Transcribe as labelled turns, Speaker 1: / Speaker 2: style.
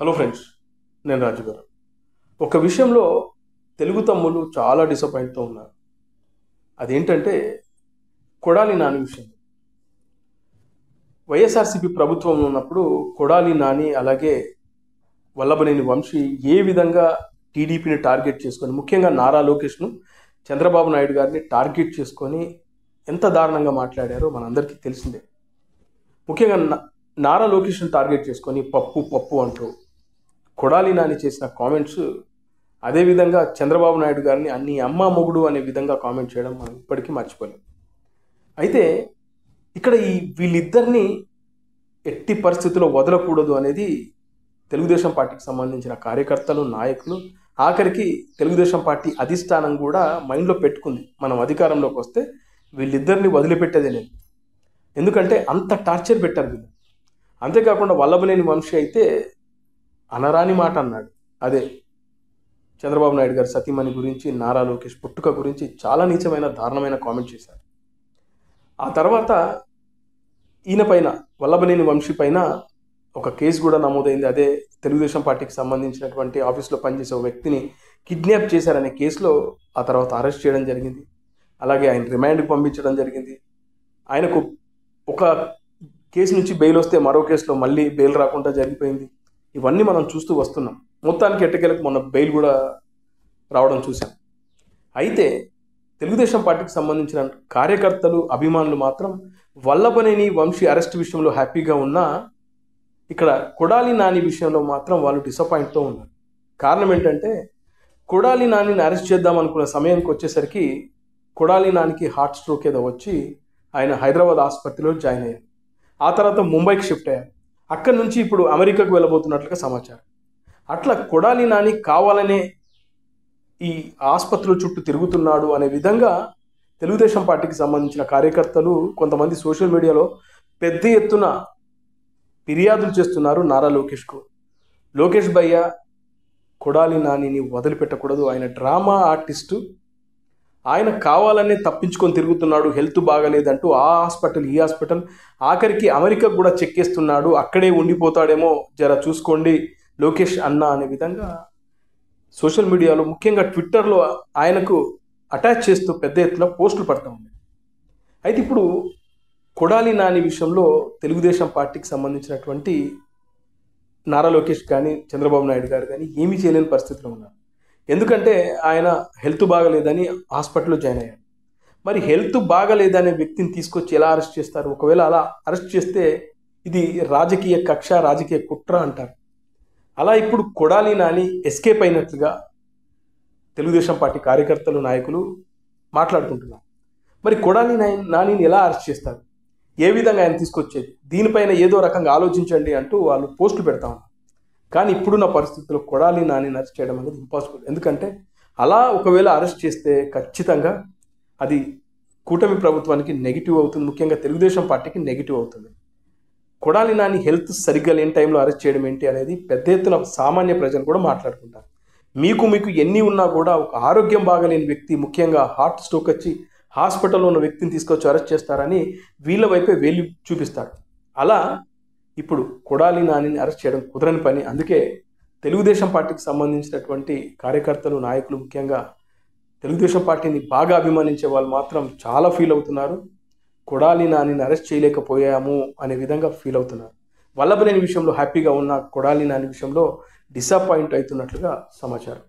Speaker 1: Hello friends, నేను రాజు గారు. ఒక విషయంలో తెలుగు తమ్ముళ్ళు చాలా డిసప్పాయింట్తో ఉన్నారు. అదేంటంటే కొడాలి నాని విషయం. వైఎస్ఆర్సీపీ ప్రభుత్వం ఉన్నప్పుడు కొడాలి నాని అలాగే వల్లభనేని వంశీ ఏ విధంగా టీడీపీని టార్గెట్ చేసుకొని, ముఖ్యంగా నారా లోకేష్ను, చంద్రబాబు నాయుడు గారిని టార్గెట్ చేసుకొని ఎంత దారుణంగా మాట్లాడారో మనందరికీ తెలిసిందే. ముఖ్యంగా నారా లోకేష్ను టార్గెట్ చేసుకొని పప్పు పప్పు అంటూ కొడాలి నాని చేసిన కామెంట్స్, అదేవిధంగా చంద్రబాబు నాయుడు గారిని అన్ని అమ్మ మొగుడు అనే విధంగా కామెంట్ చేయడం మనం ఇప్పటికీ మర్చిపోలేం. అయితే ఇక్కడ వీళ్ళిద్దరినీ ఎట్టి పరిస్థితుల్లో వదలకూడదు అనేది తెలుగుదేశం పార్టీకి సంబంధించిన కార్యకర్తలు, నాయకులు, ఆఖరికి తెలుగుదేశం పార్టీ అధిష్టానం కూడా మైండ్లో పెట్టుకుంది. మనం అధికారంలోకి వస్తే వీళ్ళిద్దరిని వదిలిపెట్టేదే లేదు. ఎందుకంటే అంత టార్చర్ పెట్టారు వీళ్ళు. అంతేకాకుండా వల్లభనేని వంశీ అయితే అనరాని మాట అన్నాడు. అదే చంద్రబాబు నాయుడు గారి సతీమణి గురించి, నారా లోకేష్ పుట్టుక గురించి చాలా నీచమైన దారుణమైన కామెంట్ చేశారు. ఆ తర్వాత ఈయన పైన, వల్లభనేని వంశీ పైన ఒక కేసు కూడా నమోదైంది. అదే తెలుగుదేశం పార్టీకి సంబంధించినటువంటి ఆఫీస్లో పనిచేసే ఒక వ్యక్తిని కిడ్నాప్ చేశారనే కేసులో ఆ తర్వాత అరెస్ట్ చేయడం జరిగింది. అలాగే ఆయన రిమాండ్కి పంపించడం జరిగింది. ఆయనకు ఒక కేసు నుంచి బెయిల్ వస్తే మరో కేసులో మళ్ళీ బెయిల్ రాకుండా జరిగిపోయింది. ఇవన్నీ మనం చూస్తూ వస్తున్నాం. మొత్తానికి ఎట్టకేలకు మొన్న బెయిల్ కూడా రావడం చూసాం. అయితే తెలుగుదేశం పార్టీకి సంబంధించిన కార్యకర్తలు, అభిమానులు మాత్రం వల్లభనేని వంశీ అరెస్ట్ విషయంలో హ్యాపీగా ఉన్నా, ఇక్కడ కొడాలి నాని విషయంలో మాత్రం వాళ్ళు డిసప్పాయింట్తో ఉన్నారు. కారణం ఏంటంటే కొడాలి నానిని అరెస్ట్ చేద్దాం అనుకున్న సమయానికి వచ్చేసరికి కొడాలి నానికి హార్ట్ స్ట్రోక్ ఏదో వచ్చి ఆయన హైదరాబాద్ ఆసుపత్రిలో జాయిన్ అయ్యారు. ఆ తర్వాత ముంబైకి షిఫ్ట్ అయ్యారు. అక్కడి నుంచి ఇప్పుడు అమెరికాకు వెళ్ళబోతున్నట్లుగా సమాచారం. అట్లా కొడాలి నాని కావాలనే ఈ ఆసుపత్రుల చుట్టూ తిరుగుతున్నాడు అనే విధంగా తెలుగుదేశం పార్టీకి సంబంధించిన కార్యకర్తలు, కొంతమంది సోషల్ మీడియాలో పెద్ద ఎత్తున ఫిర్యాదులు చేస్తున్నారు నారా లోకేష్కు. లోకేష్ భయ్య కొడాలి నానిని వదిలిపెట్టకూడదు, ఆయన డ్రామా ఆర్టిస్టు, ఆయన కావాలనే తప్పించుకొని తిరుగుతున్నాడు, హెల్త్ బాగలేదంటూ ఆ హాస్పిటల్ ఈ హాస్పిటల్, ఆఖరికి అమెరికా కూడా చెక్కేస్తున్నాడు, అక్కడే ఉండిపోతాడేమో జర చూసుకోండి లోకేష్ అన్న అనే విధంగా సోషల్ మీడియాలో, ముఖ్యంగా ట్విట్టర్లో ఆయనకు అటాచ్ చేస్తూ పెద్ద ఎత్తున పోస్టులు పడతా ఉన్నాయి. అయితే ఇప్పుడు కొడాలి నాని విషయంలో తెలుగుదేశం పార్టీకి సంబంధించినటువంటి నారా లోకేష్ కానీ చంద్రబాబు నాయుడు గారు కానీ ఏమీ చేయలేని పరిస్థితిలో ఉన్నారు. ఎందుకంటే ఆయన హెల్త్ బాగలేదని హాస్పిటల్లో జాయిన్ అయ్యాడు. మరి హెల్త్ బాగలేదనే వ్యక్తిని తీసుకొచ్చి ఎలా అరెస్ట్ చేస్తారు? ఒకవేళ అలా అరెస్ట్ చేస్తే ఇది రాజకీయ కక్ష, రాజకీయ కుట్ర అంటారు. అలా ఇప్పుడు కొడాలి నాని ఎస్కేప్ అయినట్లుగా తెలుగుదేశం పార్టీ కార్యకర్తలు, నాయకులు మాట్లాడుకుంటున్నారు. మరి కొడాలి నానిని ఎలా అరెస్ట్ చేస్తారు? ఏ విధంగా ఆయన తీసుకొచ్చేది? దీనిపైన ఏదో రకంగా ఆలోచించండి అంటూ వాళ్ళు పోస్టులు పెడతా ఉన్నారు. కానీ ఇప్పుడున్న పరిస్థితుల్లో కొడాలి నానిని అరెస్ట్ చేయడం అనేది ఇంపాసిబుల్. ఎందుకంటే అలా ఒకవేళ అరెస్ట్ చేస్తే ఖచ్చితంగా అది కూటమి ప్రభుత్వానికి నెగిటివ్ అవుతుంది, ముఖ్యంగా తెలుగుదేశం పార్టీకి నెగిటివ్ అవుతుంది. కొడాలి నాని హెల్త్ సరిగ్గా లేని టైంలో అరెస్ట్ చేయడం ఏంటి అనేది పెద్ద ఎత్తున సామాన్య ప్రజలు కూడా మాట్లాడుకుంటారు. మీకు ఎన్ని ఉన్నా కూడా ఒక ఆరోగ్యం బాగలేని వ్యక్తి, ముఖ్యంగా హార్ట్ స్ట్రోక్ వచ్చి హాస్పిటల్లో ఉన్న వ్యక్తిని తీసుకొచ్చి అరెస్ట్ చేస్తారని వీళ్ళ వైపే వేలు చూపిస్తారు. అలా ఇప్పుడు కొడాలి నానిని అరెస్ట్ చేయడం కుదరని పని. అందుకే తెలుగుదేశం పార్టీకి సంబంధించినటువంటి కార్యకర్తలు, నాయకులు, ముఖ్యంగా తెలుగుదేశం పార్టీని బాగా అభిమానించే వాళ్ళు మాత్రం చాలా ఫీల్ అవుతున్నారు. కొడాలి నానిని అరెస్ట్ చేయలేకపోయాము అనే విధంగా ఫీల్ అవుతున్నారు. వల్లభనేని విషయంలో హ్యాపీగా ఉన్న కొడాలి నాని విషయంలో డిసప్పాయింట్ అవుతున్నట్లుగా సమాచారం.